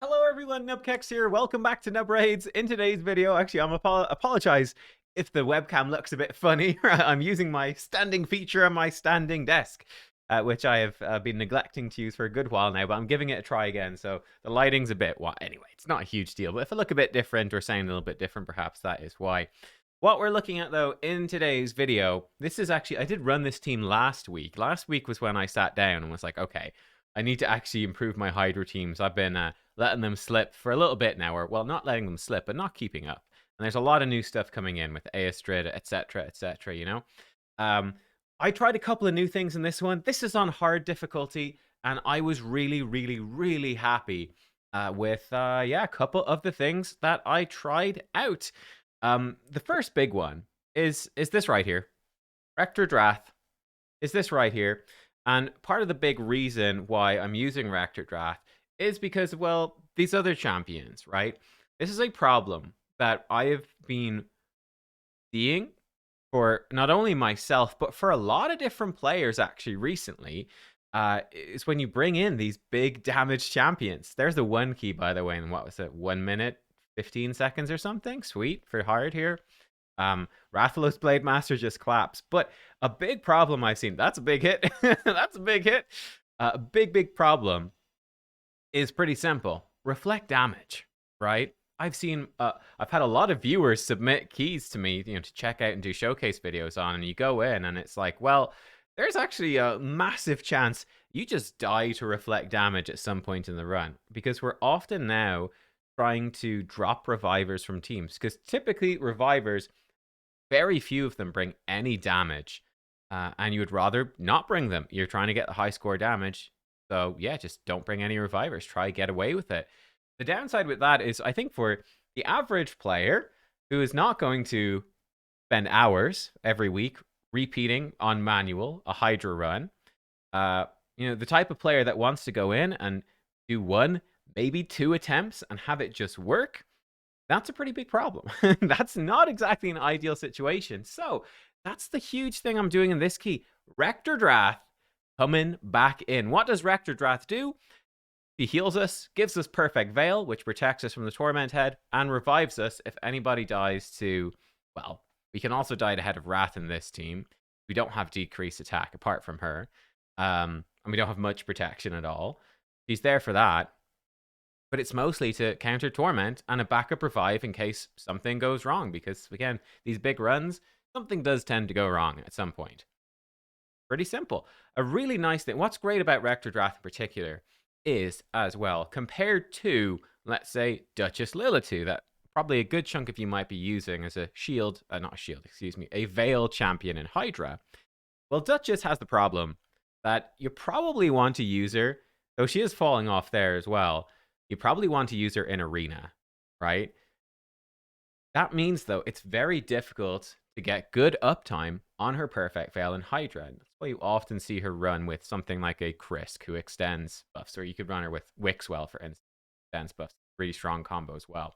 Hello everyone, nubkeks here. Welcome back to Nub Raids. In today's video, actually, apologize if the webcam looks a bit funny. I'm using my standing feature on my standing desk, which I have been neglecting to use for a good while now, but I'm giving it a try again. So the lighting's a bit, well, anyway, it's not a huge deal, but if I look a bit different or sound a little bit different, perhaps that is why. What we're looking at, though, in today's video, this is actually, I did run this team last week. Last week was when I sat down and was like, okay, I need to actually improve my Hydra teams. I've been letting them slip for a little bit now, or, well, not letting them slip, but not keeping up. And there's a lot of new stuff coming in with Aestrid, etc., you know? I tried a couple of new things in this one. This is on hard difficulty, and I was really, really, really happy with, yeah, a couple of the things that I tried out. The first big one is this right here. Rector Drath is this right here. And part of the big reason why I'm using Rector Drath is because, well, these other champions, right? This is a problem that I have been seeing for not only myself, but for a lot of different players actually recently, is when you bring in these big damage champions. There's the one key, by the way, in what was it, 1 minute, 15 seconds or something? Sweet, for hard here. Rathalos Blade Master just claps. But a big problem I've seen, that's a big hit. That's a big hit. A big problem is pretty simple. Reflect damage, right? I've had a lot of viewers submit keys to me, to check out and do showcase videos on, and you go in and it's like, well, there's actually a massive chance you just die to reflect damage at some point in the run, because we're often now trying to drop revivers from teams, because typically revivers, very few of them bring any damage, and you would rather not bring them. You're trying to get the high score damage, so yeah, just don't bring any revivers. Try get away with it. The downside with that is, I think for the average player who is not going to spend hours every week repeating on manual a Hydra run, the type of player that wants to go in and do one, maybe 2 attempts and have it just work, that's a pretty big problem. That's not exactly an ideal situation. So that's the huge thing I'm doing in this key. Rector Drath coming back in. What does Rector Drath do? He heals us, gives us Perfect Veil, which protects us from the Torment Head, and revives us if anybody dies to, well, we can also die to Head of Wrath in this team. We don't have decreased attack apart from her. And we don't have much protection at all. She's there for that. But it's mostly to counter Torment and a backup revive in case something goes wrong. Because, again, these big runs, something does tend to go wrong at some point. Pretty simple. A really nice thing. What's great about Rector Drath in particular is, as well, compared to, let's say, Duchess Lilitu, that probably a good chunk of you might be using as a shield, not a shield, excuse me, a Veil champion in Hydra. Well, Duchess has the problem that you probably want to use her, though she is falling off there as well, you probably want to use her in Arena, right? That means, though, it's very difficult to get good uptime on her Perfect Veil in Hydra. That's why you often see her run with something like a Krisk, who extends buffs, or you could run her with Wixwell, for instance, extends buffs. Pretty strong combo as well.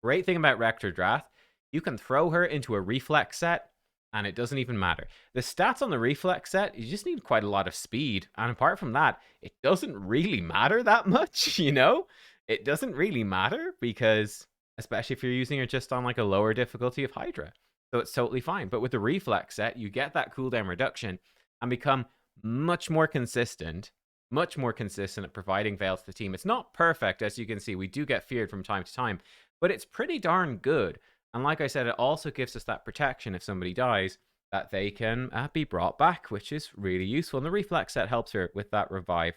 Great thing about Rector Drath, you can throw her into a reflex set, and it doesn't even matter. The stats on the reflex set, you just need quite a lot of speed, and apart from that, it doesn't really matter that much, It doesn't really matter, because, especially if you're using her just on like a lower difficulty of Hydra. So it's totally fine. But with the reflex set, you get that cooldown reduction and become much more consistent at providing Veil to the team. It's not perfect, as you can see. We do get feared from time to time, but it's pretty darn good. And like I said, it also gives us that protection if somebody dies, that they can be brought back, which is really useful. And the reflex set helps her with that revive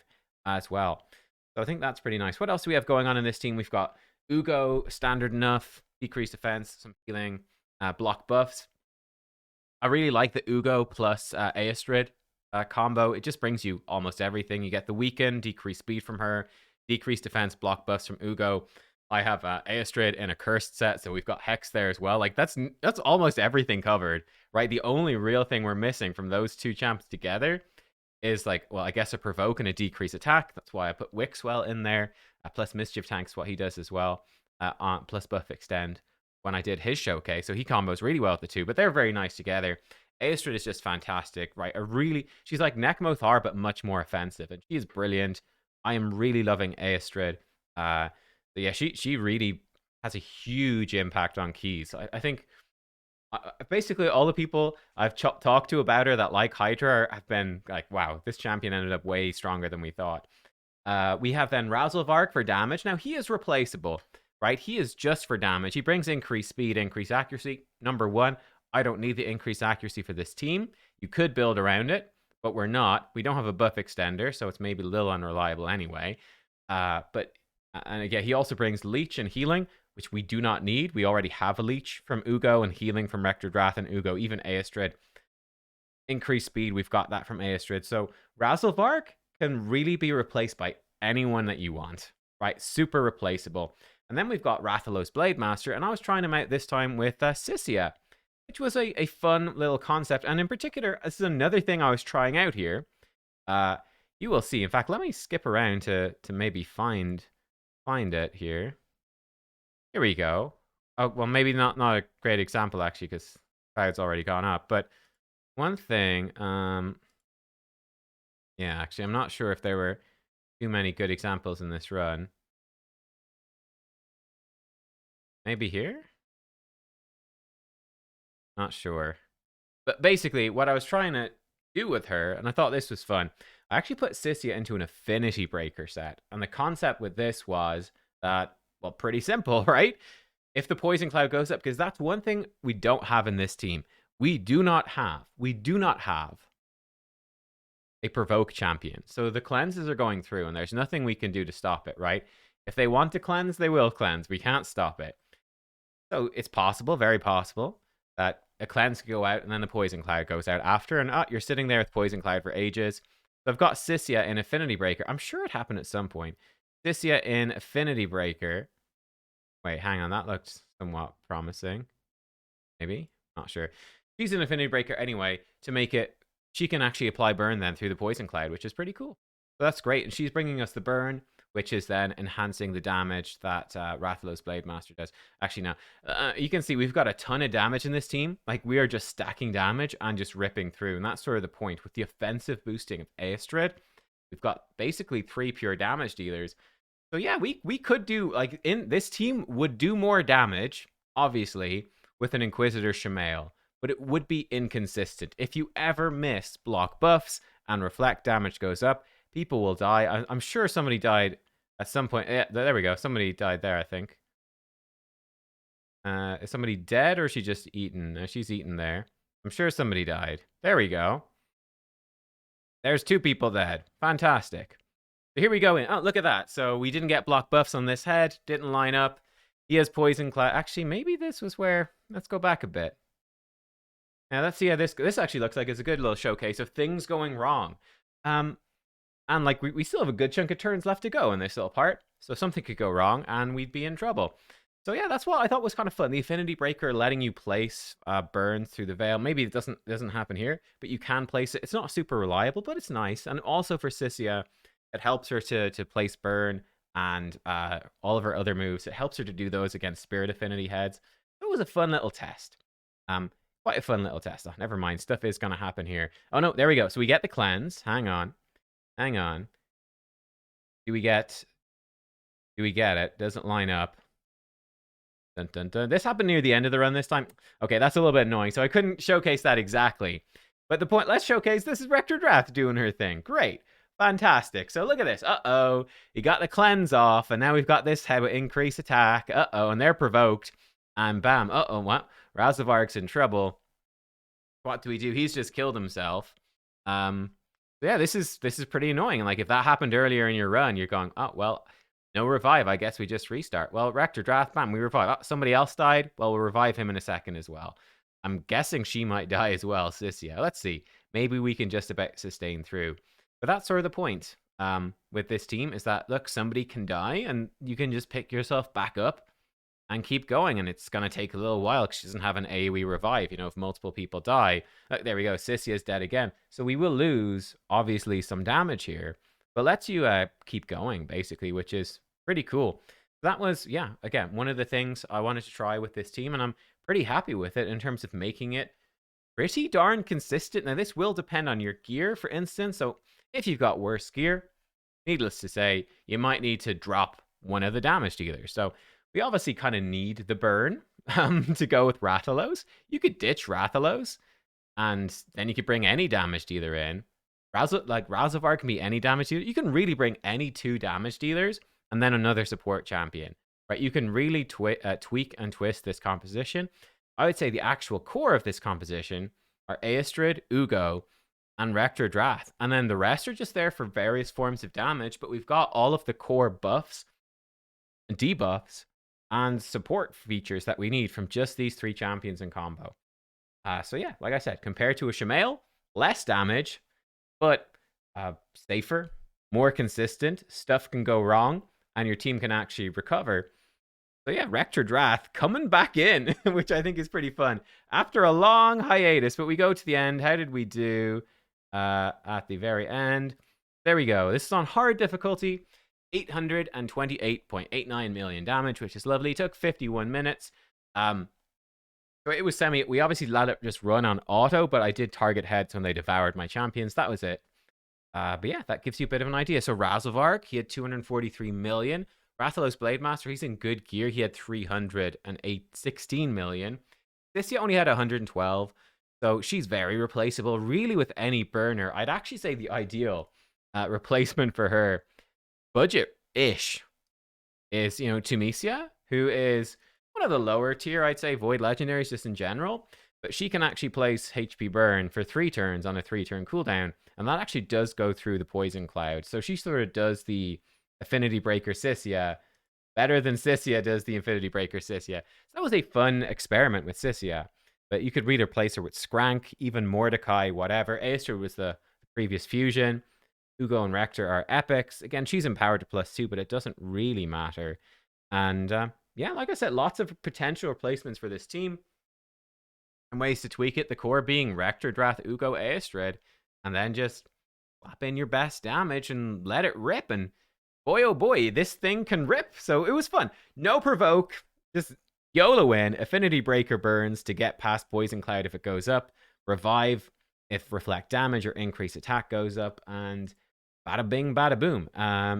as well. So I think that's pretty nice. What else do we have going on in this team? We've got Ugo, standard enough, decreased defense, some healing, block buffs. I really like the Ugo plus Aestrid combo. It just brings you almost everything. You get the weaken, decreased speed from her, decreased defense, block buffs from Ugo. I have Aestrid in a cursed set, so we've got Hex there as well. Like, that's almost everything covered, right? The only real thing we're missing from those two champs together is, like, well, I guess a provoke and a decrease attack. That's why I put Wixwell in there. Plus Mischief Tank's what he does as well. Plus buff extend when I did his showcase. So he combos really well with the two, but they're very nice together. Aestrid is just fantastic, right? She's like Nekmo Thar, but much more offensive, and she's brilliant. I am really loving Aestrid. So yeah, she really has a huge impact on keys. I think basically all the people I've talked to about her that like Hydra have been like, wow, this champion ended up way stronger than we thought. We have then Razelvark for damage. Now, he is replaceable, right? He is just for damage. He brings increased speed, increased accuracy. Number one, I don't need the increased accuracy for this team. You could build around it, but we're not. We don't have a buff extender, so it's maybe a little unreliable anyway. And again, he also brings leech and healing, which we do not need. We already have a leech from Ugo and healing from Rector Drath and Ugo, even Aestrid. Increased speed, we've got that from Aestrid. So Razelvark can really be replaced by anyone that you want, right? Super replaceable. And then we've got Rathalos Blade Master, and I was trying him out this time with Sissia, which was a fun little concept. And in particular, this is another thing I was trying out here. You will see. In fact, let me skip around to maybe find it here. Here we go. Oh, well, maybe not a great example, actually, because Cloud's already gone up. But one thing, yeah, actually, I'm not sure if there were too many good examples in this run. Maybe here? Not sure. But basically, what I was trying to do with her, and I thought this was fun, I actually put Sissia into an Affinity Breaker set. And the concept with this was that, well, pretty simple, right? If the Poison Cloud goes up, because that's one thing we don't have in this team. We do not have a provoke champion. So the cleanses are going through, and there's nothing we can do to stop it, right? If they want to cleanse, they will cleanse. We can't stop it. So it's possible, very possible, that a cleanse could go out and then the Poison Cloud goes out after, and you're sitting there with Poison Cloud for ages. So I've got Sissia in Affinity Breaker. I'm sure it happened at some point. Sissia in Affinity Breaker. Wait, hang on. That looked somewhat promising. Maybe? Not sure. She's in Affinity Breaker anyway to make it... She can actually apply burn then through the Poison Cloud, which is pretty cool. So that's great. And she's bringing us the burn, which is then enhancing the damage that Rathalos Blade Master does. Actually, now, you can see we've got a ton of damage in this team. Like, we are just stacking damage and just ripping through. And that's sort of the point. With the offensive boosting of Aestrid, we've got basically 3 pure damage dealers. So yeah, we could do, like, this team would do more damage, obviously, with an Inquisitor Shamael. But it would be inconsistent. If you ever miss block buffs and reflect damage goes up, people will die. I'm sure somebody died at some point. Yeah, there we go. Somebody died there, I think. Is somebody dead or is she just eaten? No, she's eaten there. I'm sure somebody died. There we go. There's 2 people dead. Fantastic. So here we go in. Oh, look at that. So we didn't get block buffs on this head. Didn't line up. He has Poison Cloud. Actually, maybe this was where... Let's go back a bit. Now, let's see how this actually looks like. It's a good little showcase of things going wrong. And, like, we still have a good chunk of turns left to go in this little part. So something could go wrong, and we'd be in trouble. So, yeah, that's what I thought was kind of fun. The Affinity Breaker letting you place burns through the veil. Maybe it doesn't happen here, but you can place it. It's not super reliable, but it's nice. And also for Sissia, it helps her to place burn and all of her other moves. It helps her to do those against Spirit Affinity heads. It was a fun little test. Quite a fun little test. Oh, never mind. Stuff is going to happen here. Oh, no. There we go. So we get the cleanse. Hang on. Hang on. Do we get it? Doesn't line up. Dun, dun, dun. This happened near the end of the run this time. Okay, that's a little bit annoying. So I couldn't showcase that exactly. But the point, let's showcase this is Rector Drath doing her thing. Great. Fantastic. So look at this. Uh-oh. You got the cleanse off. And now we've got this head with increased attack. Uh-oh. And they're provoked. And bam. Uh-oh. What? Razelvark's in trouble. What do we do? He's just killed himself. Yeah, this is pretty annoying. Like, if that happened earlier in your run, you're going, oh, well, no revive. I guess we just restart. Well, Rector Drath, bam, we revive. Oh, somebody else died? Well, we'll revive him in a second as well. I'm guessing she might die as well, Sissia. Let's see. Maybe we can just about sustain through. But that's sort of the point with this team is that, look, somebody can die, and you can just pick yourself back up and keep going, and it's going to take a little while because she doesn't have an AoE revive, you know, if multiple people die. Look, there we go, Sissia's dead again. So we will lose, obviously, some damage here, but lets you keep going, basically, which is pretty cool. That was, yeah, again, one of the things I wanted to try with this team, and I'm pretty happy with it in terms of making it pretty darn consistent. Now, this will depend on your gear, for instance, so if you've got worse gear, needless to say, you might need to drop one of the damage dealers. So we obviously kind of need the burn to go with Rathalos. You could ditch Rathalos, and then you could bring any damage dealer in. Razovar can be any damage dealer. You can really bring any 2 damage dealers and then another support champion, right? You can really tweak and twist this composition. I would say the actual core of this composition are Aestrid, Ugo, and Rector Drath. And then the rest are just there for various forms of damage, but we've got all of the core buffs and debuffs and support features that we need from just these 3 champions in combo. So yeah, like I said, compared to a Shamail, less damage, but safer, more consistent. Stuff can go wrong, and your team can actually recover. So yeah, Rector Drath coming back in, which I think is pretty fun. After a long hiatus, but we go to the end. How did we do at the very end? There we go. This is on hard difficulty. 828.89 million damage, which is lovely. It took 51 minutes. So it was we obviously let it just run on auto, but I did target heads when they devoured my champions. That was it. But yeah, that gives you a bit of an idea. So Razovark, he had 243 million. Rathalos Blademaster, he's in good gear. He had 316 million. Cyssia only had 112. So she's very replaceable, really, with any burner. I'd actually say the ideal replacement for her, budget-ish, is, Tunisia, who is one of the lower tier, I'd say, Void Legendaries just in general. But she can actually place HP Burn for 3 turns on a 3-turn cooldown. And that actually does go through the Poison Cloud. So she sort of does the Affinity Breaker Cyssia better than Cyssia does the Infinity Breaker Cyssia. So that was a fun experiment with Cyssia. But you could replace her with Skrank, even Mordecai, whatever. Acer was the previous fusion. Ugo and Rector are epics. Again, she's empowered to +2, but it doesn't really matter. And yeah, like I said, lots of potential replacements for this team. And ways to tweak it. The core being Rector, Drath, Ugo, Aestrid. And then just slap in your best damage and let it rip. And boy, oh boy, this thing can rip. So it was fun. No provoke. Just YOLO in. Affinity Breaker burns to get past Poison Cloud if it goes up. Revive if reflect damage or increase attack goes up. And bada bing, bada boom.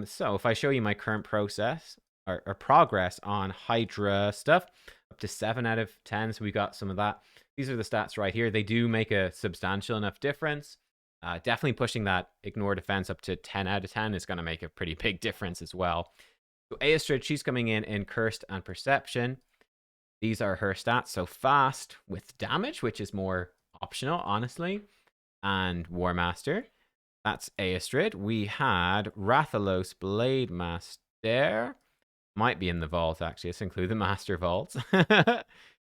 So if I show you my current process or progress on Hydra stuff, up to 7 out of 10. So we got some of that. These are the stats right here. They do make a substantial enough difference. Definitely pushing that ignore defense up to 10 out of 10 is going to make a pretty big difference as well. So Aestrid, she's coming in Cursed and Perception. These are her stats. So fast with damage, which is more optional, honestly. And War Master. That's Aestrid. We had Rathalos Blademaster. Might be in the vault, actually. Let's include the Master Vault.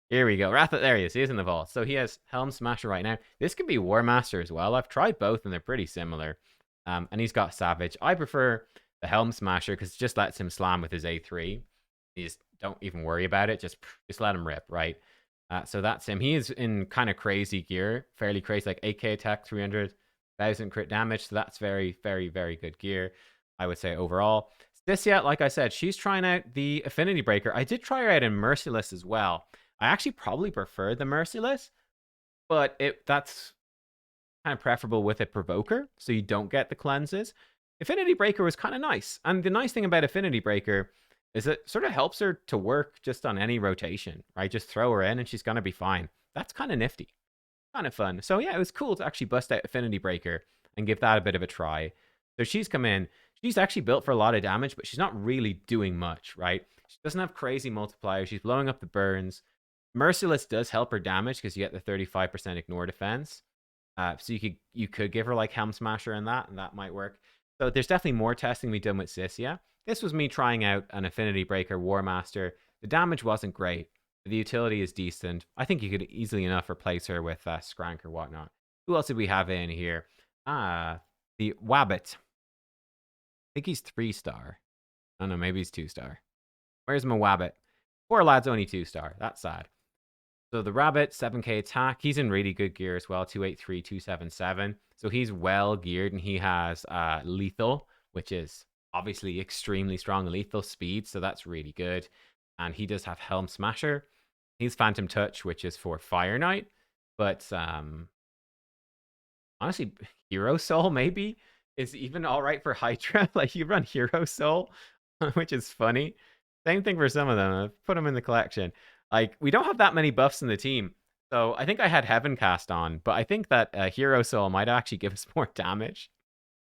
Here we go. There he is. He is in the vault. So he has Helm Smasher right now. This could be War Master as well. I've tried both, and they're pretty similar. And he's got Savage. I prefer the Helm Smasher because it just lets him slam with his A3. You just don't even worry about it. Just let him rip, right? So that's him. He is in kind of crazy gear. Fairly crazy, like 8k attack, 300,000 crit damage. So that's very, very, very good gear, I would say, overall. Cyssia, like I said, she's trying out the Affinity Breaker. I did try her out in Merciless as well. I actually probably prefer the Merciless, but that's kind of preferable with a Provoker, so you don't get the cleanses. Affinity Breaker was kind of nice, and the nice thing about Affinity Breaker is it sort of helps her to work just on any rotation, right? Just throw her in and she's going to be fine. That's kind of nifty, kind of fun. So yeah, it was cool to actually bust out Affinity Breaker and give that a bit of a try. So she's come in. She's actually built for a lot of damage, but she's not really doing much, right? She doesn't have crazy multipliers. She's blowing up the burns. Merciless does help her damage because you get the 35% ignore defense. So you could give her like Helm Smasher and that might work. So there's definitely more testing we done with Cyssia. This was me trying out an Affinity Breaker War Master. The damage wasn't great. The utility is decent. I think you could easily enough replace her with Skrank or whatnot. Who else did we have in here? The Wabbit. I think he's 3-star. Oh no, maybe he's 2-star. Where's my Wabbit? Poor lad's only 2-star. That's sad. So the Rabbit, 7k attack. He's in really good gear as well. 283, 277. So he's well geared, and he has lethal, which is obviously extremely strong lethal speed. So that's really good. And he does have Helm Smasher. He's Phantom Touch, which is for Fire Knight. But honestly, Hero Soul maybe is even all right for Hydra. Like you run Hero Soul which is funny. Same thing for some of them. I've put them in the collection. Like, we don't have that many buffs in the team. So I think I had Heaven Cast on, but I think that Hero Soul might actually give us more damage,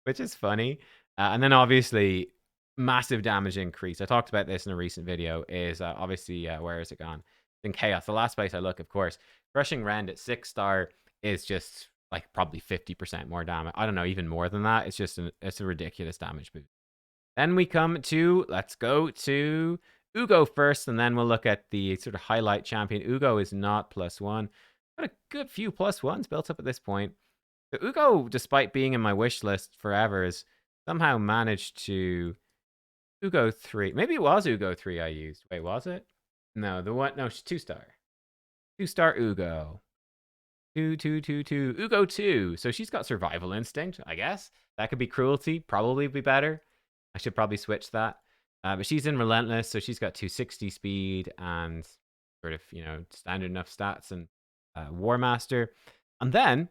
which is funny. And then obviously, massive damage increase. I talked about this in a recent video. Is obviously, where is it gone? In Chaos. The last place I look, of course. Crushing Rend at 6-star is just like probably 50% more damage. I don't know, even more than that. It's just it's a ridiculous damage boost. Then we come to, let's go to Ugo first, and then we'll look at the sort of highlight champion. Ugo is not +1. Got a good few +1s built up at this point. So Ugo, despite being in my wish list forever, has somehow managed to... Ugo 3. Maybe it was Ugo 3 I used. Wait, was it? No, the one... No, she's 2-star. 2-star Ugo. 2. Ugo 2. So she's got Survival Instinct, I guess. That could be Cruelty. Probably be better. I should probably switch that. But she's in Relentless, so she's got 260 speed and sort of, standard enough stats and War Master. And then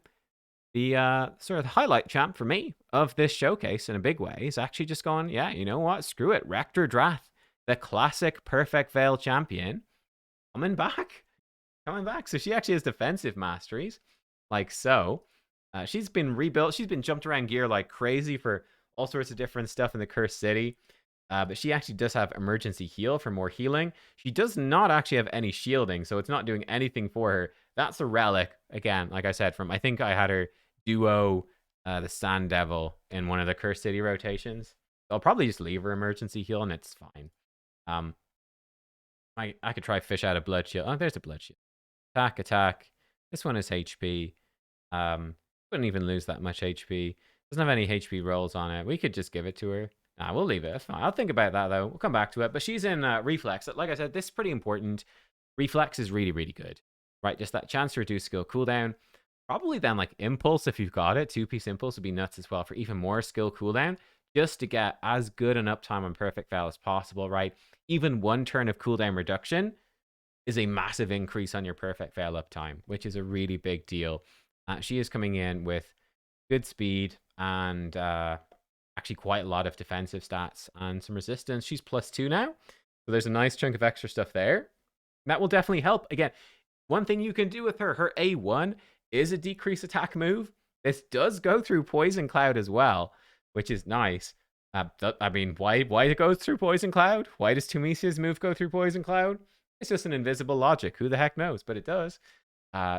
the sort of highlight champ for me of this showcase in a big way is actually just going, yeah, you know what? Screw it. Rector Drath, the classic Perfect Veil champion, coming back. So she actually has defensive masteries, like so. She's been rebuilt. She's been jumped around gear like crazy for all sorts of different stuff in the Cursed City. But she actually does have emergency heal for more healing. She does not actually have any shielding, so it's not doing anything for her. That's a relic, again, like I said, from I think I had her duo the Sand Devil in one of the Cursed City rotations. I'll probably just leave her emergency heal and it's fine. I could try Fish Out of Blood Shield. Oh, there's a Blood Shield. Attack. This one is HP. Wouldn't even lose that much HP. Doesn't have any HP rolls on it. We could just give it to her. Nah, we'll leave it. That's fine. I'll think about that, though. We'll come back to it. But she's in Reflex. Like I said, this is pretty important. Reflex is really, really good. Right, just that chance to reduce skill cooldown. Probably then, like, Impulse, if you've got it. 2-piece Impulse would be nuts as well for even more skill cooldown. Just to get as good an uptime on Perfect Veil as possible, right? Even one turn of cooldown reduction is a massive increase on your Perfect Veil uptime, which is a really big deal. She is coming in with good speed and actually quite a lot of defensive stats and some resistance. She's +2 now, so there's a nice chunk of extra stuff there. That will definitely help. Again, one thing you can do with her A1 is a decrease attack move. This does go through Poison Cloud as well, which is nice. I mean, why it goes through Poison Cloud? Why does Tumisia's move go through Poison Cloud? It's just an invisible logic. Who the heck knows? But it does.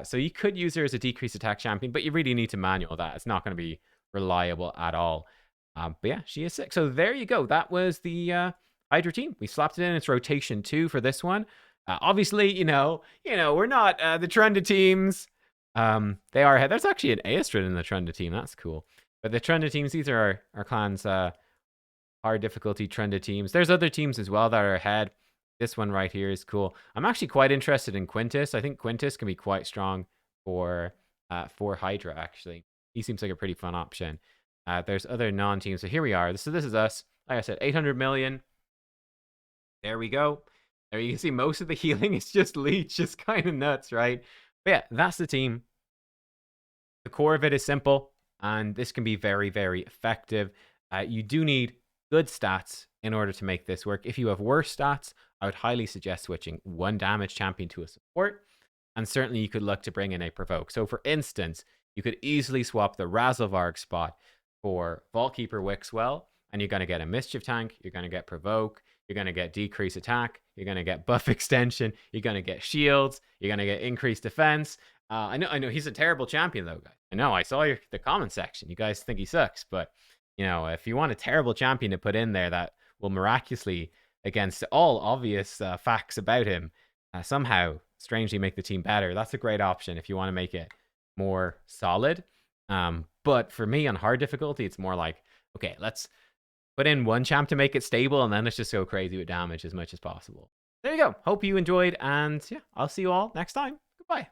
So you could use her as a decreased attack champion, but you really need to manual that. It's not going to be reliable at all. But yeah, she is sick. So there you go. That was the Hydra team. We slapped it in. It's rotation 2 for this one. Obviously, we're not the Trunda teams. They are. There's actually an Aestrid in the Trunda team. That's cool. But the Trunda teams, these are our clan's hard difficulty Trunda teams. There's other teams as well that are ahead. This one right here is cool. I'm actually quite interested in Quintus. I think Quintus can be quite strong for Hydra, actually. He seems like a pretty fun option. There's other non-teams. So here we are. So this is us. Like I said, 800 million. There we go. There you can see most of the healing is just leech. Just kind of nuts, right? But yeah, that's the team. The core of it is simple, and this can be very, very effective. You do need good stats in order to make this work. If you have worse stats, I would highly suggest switching one damage champion to a support, and certainly you could look to bring in a provoke. So for instance, you could easily swap the Razelvarg spot for Vaultkeeper Wixwell, and you're going to get a Mischief Tank, you're going to get Provoke, you're going to get Decrease Attack, you're going to get Buff Extension, you're going to get Shields, you're going to get Increased Defense. I know he's a terrible champion though, guys. I know, I saw the comment section. You guys think he sucks, but if you want a terrible champion to put in there that will miraculously, against all obvious facts about him, somehow strangely make the team better, that's a great option if you want to make it more solid. But for me on hard difficulty, it's more like, okay, let's put in one champ to make it stable, and then let's just go crazy with damage as much as possible. There you go. Hope you enjoyed, and yeah, I'll see you all next time. Goodbye.